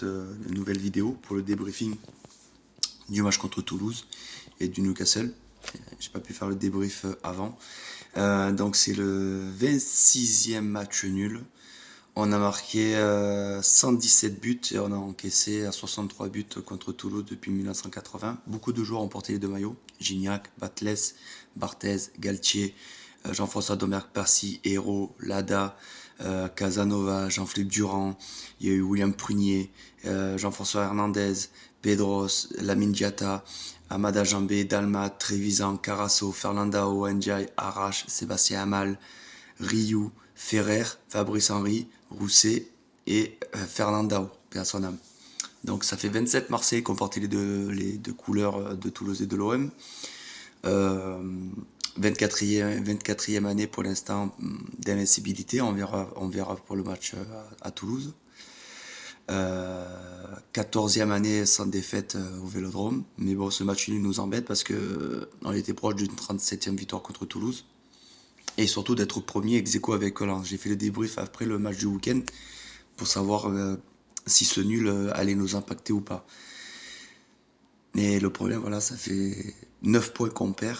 cette nouvelle vidéo pour le débriefing du match contre Toulouse et du Newcastle. J'ai pas pu faire le débrief avant. Donc c'est le 26e match nul. On a marqué 117 buts et on a encaissé 63 buts contre Toulouse depuis 1980. Beaucoup de joueurs ont porté les deux maillots. Gignac, Batles, Barthez, Galtier, Jean-François Domergue-Passy, Hérault, Lada, Casanova, Jean-Philippe Durand. Il y a eu William Prunier, Jean-François Hernandez, Pedros, Lamine Diatta, Amada Jambé, Dalmat, Trevisan, Carasso, Fernandao, Ndiaye, Arrache, Sébastien Hamal, Rioux, Ferrer, Fabrice Henry, Rousset et Fernandao, paix à son âme. Donc ça fait 27 Marseillais qui ont porté les deux couleurs de Toulouse et de l'OM. 24e année pour l'instant d'invincibilité, on verra pour le match à Toulouse. 14e année sans défaite au Vélodrome, mais bon, ce match nul nous embête parce que on était proche d'une 37e victoire contre Toulouse et surtout d'être premier ex-aequo avec Lens. J'ai fait le débrief après le match du week-end pour savoir si ce nul allait nous impacter ou pas. Mais le problème, voilà, ça fait 9 points qu'on perd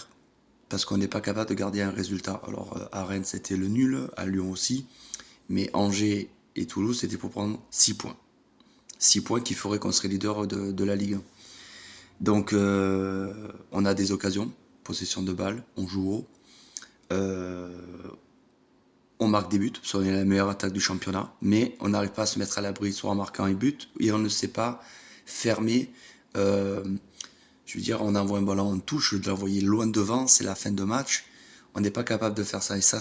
parce qu'on n'est pas capable de garder un résultat. Alors à Rennes c'était le nul, à Lyon aussi, mais Angers et Toulouse c'était pour prendre 6 points. 6 points qui feraient qu'on serait leader de la Ligue 1. Donc on a des occasions, possession de balle, on joue haut, on marque des buts, parce qu'on est la meilleure attaque du championnat, mais on n'arrive pas à se mettre à l'abri soit en marquant un but, et on ne sait pas fermer. Je veux dire, on envoie un ballon en touche, de l'envoyer loin devant, c'est la fin de match. On n'est pas capable de faire ça, et ça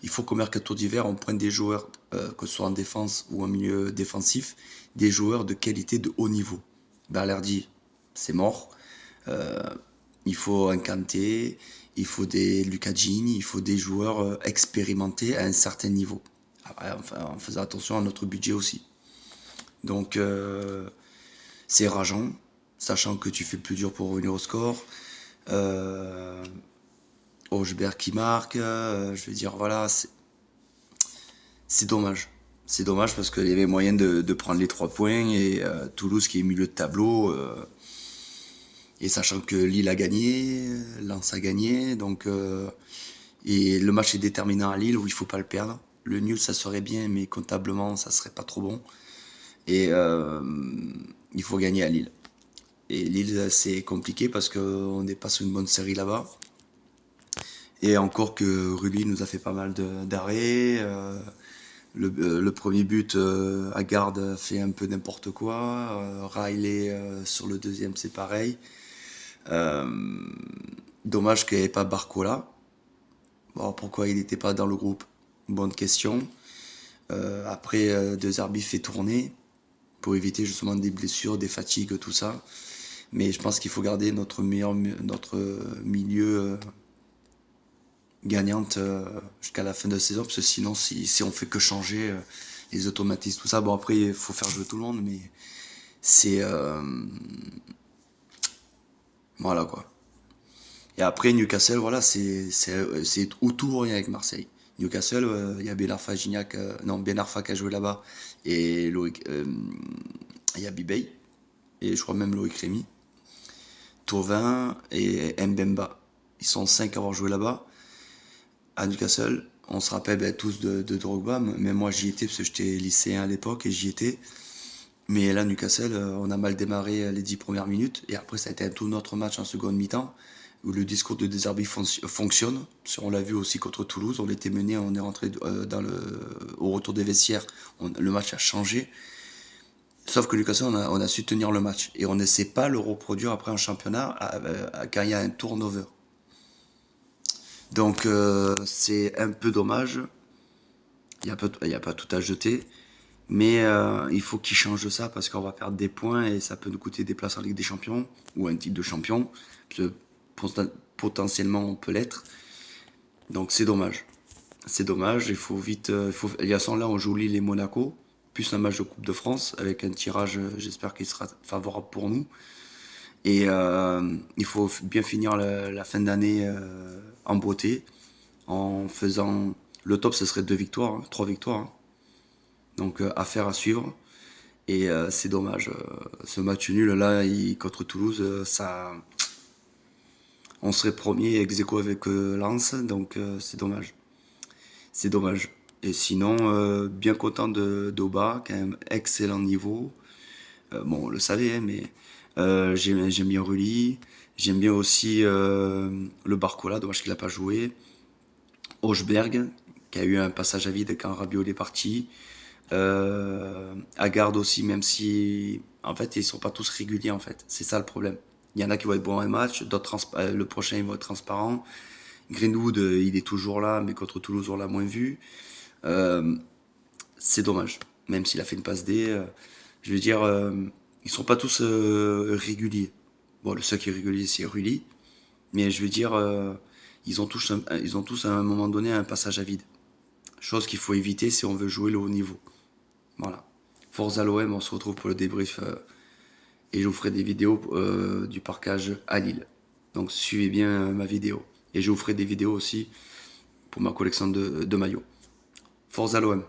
il faut qu'au mercato d'hiver, on prenne des joueurs, que ce soit en défense ou en milieu défensif, des joueurs de qualité de haut niveau. Balerdi, c'est mort. Il faut un Kanté, il faut des Lucadini, il faut des joueurs expérimentés à un certain niveau. En faisant attention à notre budget aussi. Donc, c'est rageant, sachant que tu fais le plus dur pour revenir au score. Hochberg qui marque, je veux dire, voilà, c'est dommage. C'est dommage parce qu'il y avait moyen de prendre les 3 points et Toulouse qui est milieu de tableau. Et sachant que Lille a gagné, Lens a gagné, donc et le match est déterminant à Lille où il faut pas le perdre. Le nul ça serait bien, mais comptablement ça serait pas trop bon. Et il faut gagner à Lille. Et Lille c'est compliqué parce qu'on n'est pas sur une bonne série là-bas. Et encore que Rulli nous a fait pas mal d'arrêts. Le premier but à garde fait un peu n'importe quoi. Riley sur le deuxième c'est pareil. Dommage qu'il n'y avait pas Barcola. Bon, pourquoi il n'était pas dans le groupe? Bonne question. Après, De Zerbi fait tourner pour éviter justement des blessures, des fatigues, tout ça. Mais je pense qu'il faut garder notre milieu gagnante jusqu'à la fin de la saison, parce que sinon, si on fait que changer les automatismes, tout ça, bon après, il faut faire jouer tout le monde, mais c'est... voilà quoi. Et après, Newcastle, voilà, c'est ou tout ou rien avec Marseille. Newcastle, il y a Ben Arfa, Gignac, non, Ben Arfa qui a joué là-bas, et Loïc, il y a Bibey, et je crois même Loïc Rémy, Thauvin et Mbemba. Ils sont 5 à avoir joué là-bas. À Newcastle, on se rappelle tous de Drogba, mais moi j'y étais parce que j'étais lycéen à l'époque et j'y étais. Mais là, Newcastle, on a mal démarré les 10 premières minutes et après ça a été un tout autre match en seconde mi-temps où le discours de De Zerbi fonctionne. On l'a vu aussi contre Toulouse, on était mené, on est rentré au retour des vestiaires, le match a changé. Sauf que Newcastle, on a su tenir le match et on ne sait pas le reproduire après en championnat quand il y a un turnover. Donc c'est un peu dommage. Il n'y a pas tout à jeter. Mais il faut qu'il change ça parce qu'on va perdre des points et ça peut nous coûter des places en Ligue des Champions ou un titre de champion. Parce que potentiellement on peut l'être. Donc c'est dommage. C'est dommage. Il faut vite. Il y a là, on joue Lille et Monaco. Plus un match de Coupe de France avec un tirage, j'espère qu'il sera favorable pour nous. Et il faut bien finir la fin d'année en beauté, en faisant... Le top, ce serait 2 victoires, 3 victoires. Donc affaire à suivre. Et c'est dommage. Ce match nul là contre Toulouse, on serait premier ex aequo avec Lens, donc c'est dommage. C'est dommage. Et sinon, bien content d'Oba, quand même excellent niveau. Bon, on le savait, hein, mais j'aime bien Rulli. J'aime bien aussi le Barcola, dommage qu'il n'a pas joué. Hochberg, qui a eu un passage à vide quand Rabiot est parti. Aguerd aussi, même si en fait ils sont pas tous réguliers en fait. C'est ça le problème. Il y en a qui vont être bons un match, d'autres le prochain ils vont être transparents. Greenwood il est toujours là, mais contre Toulouse on l'a moins vu. Euh, c'est dommage. Même s'il a fait une passe D, je veux dire, ils sont pas tous réguliers. Bon, le seul qui est régulier c'est Rulli, mais je veux dire, ils ont tous à un moment donné un passage à vide. Chose qu'il faut éviter si on veut jouer le haut niveau. Voilà. Forza l'OM, on se retrouve pour le débrief et je vous ferai des vidéos du parkage à Lille. Donc suivez bien ma vidéo. Et je vous ferai des vidéos aussi pour ma collection de maillots. Forza l'OM.